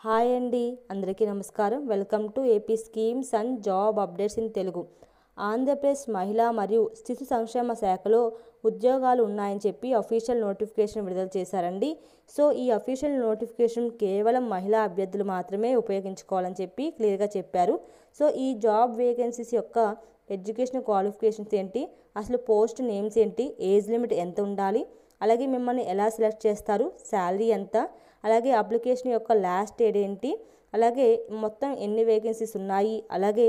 Hi అండి, అందరికీ నమస్కారం. Welcome to AP schemes and job updates in Telugu. Andhra Pradesh మహిళా మరియు శిశు సంక్షేమ శాఖలో ఉద్యోగాలు ఉన్నాయని చెప్పి అఫీషియల్ నోటిఫికేషన్ విడుదల చేశారండి. సో ఈ అఫీషియల్ నోటిఫికేషన్ కేవలం మహిళా అభ్యర్థులు మాత్రమే ఉపయోగించుకోవాలని చెప్పి క్లియర్గా చెప్పారు. సో ఈ జాబ్ వేకెన్సీస్ యొక్క ఎడ్యుకేషన్ క్వాలిఫికేషన్స్ ఏంటి, అసలు పోస్ట్ నేమ్స్ ఏంటి, ఏజ్ లిమిట్ ఎంత ఉండాలి, అలాగే మిమ్మల్ని ఎలా సెలెక్ట్ చేస్తారు, శాలరీ ఎంత, అలాగే అప్లికేషన్ యొక్క లాస్ట్ డేట్ ఏంటి, అలాగే మొత్తం ఎన్ని వేకెన్సీస్ ఉన్నాయి, అలాగే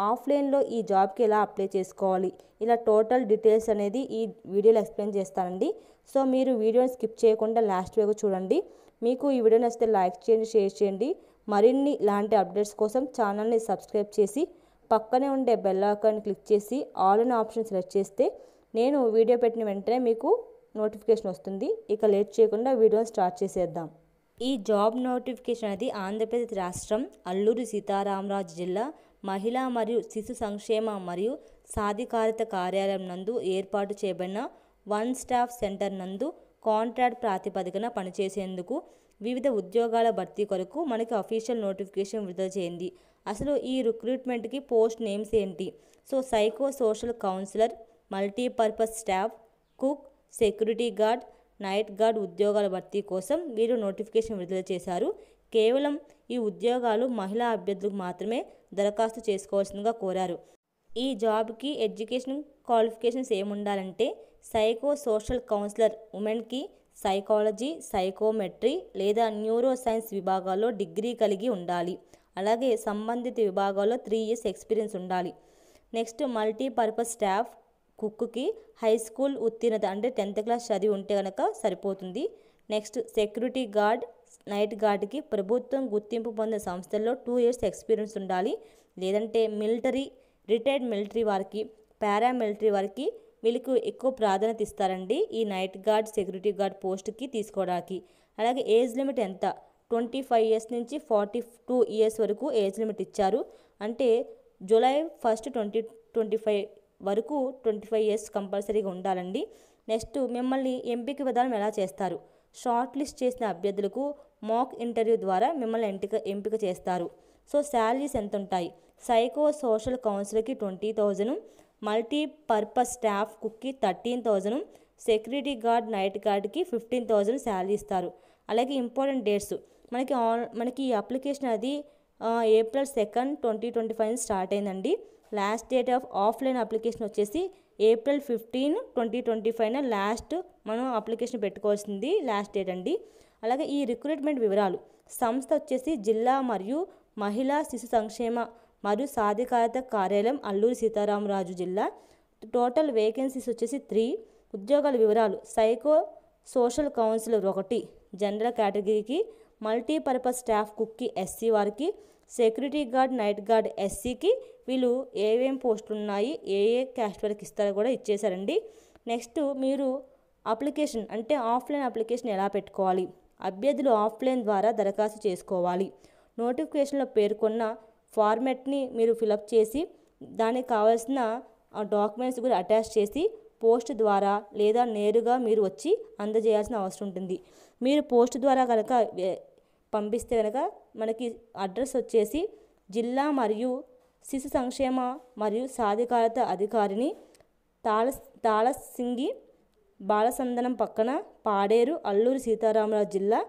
ఆఫ్లైన్లో ఈ జాబ్కి ఎలా అప్లై చేసుకోవాలి, ఇలా టోటల్ డీటెయిల్స్ అనేది ఈ వీడియోలో ఎక్స్ప్లెయిన్ చేస్తానండి. సో మీరు వీడియోని స్కిప్ చేయకుండా లాస్ట్ వరకు చూడండి. మీకు ఈ వీడియో నచ్చితే లైక్ చేయండి, షేర్ చేయండి. మరిన్ని ఇలాంటి అప్డేట్స్ కోసం ఛానల్ని సబ్స్క్రైబ్ చేసి పక్కనే ఉండే బెల్ ఐకాన్ని క్లిక్ చేసి ఆల్ అనే ఆప్షన్ సెలెక్ట్ చేస్తే నేను వీడియో పెట్టిన వెంటనే మీకు నోటిఫికేషన్ వస్తుంది. ఇక లేట్ చేయకుండా వీడియోని స్టార్ట్ చేసేద్దాం. ఈ జాబ్ నోటిఫికేషన్ అనేది ఆంధ్రప్రదేశ్ రాష్ట్రం అల్లూరి సీతారామరాజు జిల్లా మహిళా మరియు శిశు సంక్షేమ మరియు సాధికారత కార్యాలయం నందు ఏర్పాటు చేయబడిన వన్ స్టాప్ సెంటర్ నందు కాంట్రాక్ట్ ప్రాతిపదికన పనిచేసేందుకు వివిధ ఉద్యోగాల భర్తీ కొరకు మనకి అఫీషియల్ నోటిఫికేషన్ విడుదల చేయండి. అసలు ఈ రిక్రూట్మెంట్కి పోస్ట్ నేమ్స్ ఏంటి? So psycho social counsellor, multipurpose staff, cook, security guard, night guard ఉద్యోగాల భర్తీ కోసం వీరు నోటిఫికేషన్ విడుదల చేశారు. కేవలం ఈ ఉద్యోగాలు మహిళా అభ్యర్థులకు మాత్రమే దరఖాస్తు చేసుకోవాల్సిందిగా కోరారు. ఈ జాబ్కి ఎడ్యుకేషన్ క్వాలిఫికేషన్స్ ఏముండాలంటే సైకో సోషల్ కౌన్సిలర్ ఉమెన్కి సైకాలజీ, సైకోమెట్రీ లేదా న్యూరో సైన్స్ విభాగాల్లో డిగ్రీ కలిగి ఉండాలి. అలాగే సంబంధిత విభాగాల్లో 3 years ఎక్స్పీరియన్స్ ఉండాలి. నెక్స్ట్ మల్టీపర్పస్ స్టాఫ్ కుక్కి హై స్కూల్ ఉత్తీర్ణత అంటే 10th class చదివి ఉంటే కనుక సరిపోతుంది. నెక్స్ట్ సెక్యూరిటీ గార్డ్, నైట్ గార్డ్కి ప్రభుత్వం గుర్తింపు పొందిన సంస్థల్లో 2 years ఎక్స్పీరియన్స్ ఉండాలి. లేదంటే మిలిటరీ, రిటైర్డ్ మిలిటరీ వారికి, పారామిలిటరీ వారికి వీళ్ళకి ఎక్కువ ప్రాధాన్యత ఇస్తారండి ఈ నైట్ గార్డ్, సెక్యూరిటీ గార్డ్ పోస్ట్కి తీసుకోవడానికి. అలాగే ఏజ్ లిమిట్ ఎంత? 25 years నుంచి 42 years వరకు ఏజ్ లిమిట్ ఇచ్చారు. అంటే జూలై 1, 2025 వరకు 25 years కంపల్సరీగా ఉండాలండి. నెక్స్ట్ మిమ్మల్ని ఎంపిక విధానం ఎలా చేస్తారు? షార్ట్ లిస్ట్ చేసిన అభ్యర్థులకు మాక్ ఇంటర్వ్యూ ద్వారా మిమ్మల్ని ఎంపిక చేస్తారు. సో శాలరీస్ ఎంత ఉంటాయి? సైకో సోషల్ కౌన్సిలర్కి 20,000, మల్టీపర్పస్ స్టాఫ్ కుక్కి 13,000, సెక్యూరిటీ గార్డ్, నైట్ గార్డ్కి 15,000 శాలరీ ఇస్తారు. అలాగే ఇంపార్టెంట్ డేట్స్ మనకి ఈ అప్లికేషన్ అది April 2, 2025 స్టార్ట్ అయిందండి. Last date of offline application వచ్చేసి April 15, 2025 లాస్ట్ మనం అప్లికేషన్ పెట్టుకోవాల్సింది లాస్ట్ డేట్ అండి. అలాగే ఈ రిక్రూట్మెంట్ వివరాలు, సంస్థ వచ్చేసి జిల్లా మరియు మహిళా శిశు సంక్షేమ మరియు సాధికారత కార్యాలయం అల్లూరి సీతారామరాజు జిల్లా. టోటల్ వేకెన్సీస్ వచ్చేసి 3. ఉద్యోగాల వివరాలు సైకో సోషల్ కౌన్సిలర్ 1 జనరల్ కేటగిరీకి, మల్టీపర్పస్ స్టాఫ్ కుక్కి SC వారికి, సెక్యూరిటీ గార్డ్, నైట్ గార్డ్ SCకి వీళ్ళు ఏమేం పోస్టులు ఉన్నాయి, ఏ క్యాస్ట్ వరకు ఇస్తారో కూడా ఇచ్చేసారండి. నెక్స్ట్ మీరు అప్లికేషన్ అంటే ఆఫ్లైన్ అప్లికేషన్ ఎలా పెట్టుకోవాలి? అభ్యర్థులు ఆఫ్లైన్ ద్వారా దరఖాస్తు చేసుకోవాలి. నోటిఫికేషన్లో పేర్కొన్న ఫార్మాట్ని మీరు ఫిలప్ చేసి దానికి కావాల్సిన డాక్యుమెంట్స్ కూడా అటాచ్ చేసి పోస్ట్ ద్వారా లేదా నేరుగా మీరు వచ్చి అందజేయాల్సిన అవసరం ఉంటుంది. మీరు పోస్ట్ ద్వారా కనుక పంపిస్తే కనుక మనకి అడ్రస్ వచ్చేసి జిల్లా మరియు శిశు సంక్షేమ మరియు సాధికారత అధికారిని, తాళసింగి బాలసందనం పక్కన, పాడేరు, అల్లూరి సీతారామరాజు జిల్లా,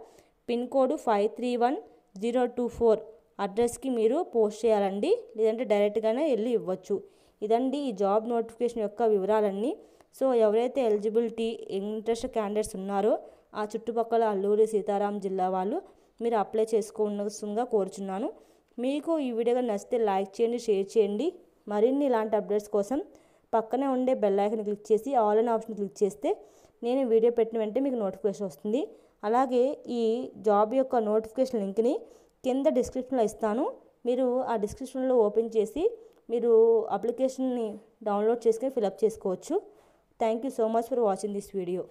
పిన్ కోడ్ 531024 అడ్రస్కి మీరు పోస్ట్ చేయాలండి. లేదంటే డైరెక్ట్గానే వెళ్ళి ఇవ్వచ్చు. ఇదండి ఈ జాబ్ నోటిఫికేషన్ యొక్క వివరాలన్నీ. సో ఎవరైతే ఎలిజిబిలిటీ ఇంట్రెస్ట్ క్యాండిడేట్స్ ఉన్నారో ఆ చుట్టుపక్కల అల్లూరి సీతారాం జిల్లా వాళ్ళు మీరు అప్లై చేసుకోవాల్సిందిగా కోరుచున్నాను. మీకు ఈ వీడియో నచ్చితే లైక్ చేయండి, షేర్ చేయండి. మరిన్ని ఇలాంటి అప్డేట్స్ కోసం పక్కనే ఉండే బెల్ ఐకాన్ క్లిక్ చేసి ఆల్ అనే ఆప్షన్ క్లిక్ చేస్తే నేను వీడియో పెట్టిన వెంటనే మీకు నోటిఫికేషన్ వస్తుంది. అలాగే ఈ జాబ్ యొక్క నోటిఫికేషన్ లింక్ని కింద డిస్క్రిప్షన్లో ఇస్తాను. మీరు ఆ డిస్క్రిప్షన్లో ఓపెన్ చేసి మీరు అప్లికేషన్ని డౌన్లోడ్ చేసుకొని ఫిలప్ చేసుకోవచ్చు. Thank you so much for watching this video.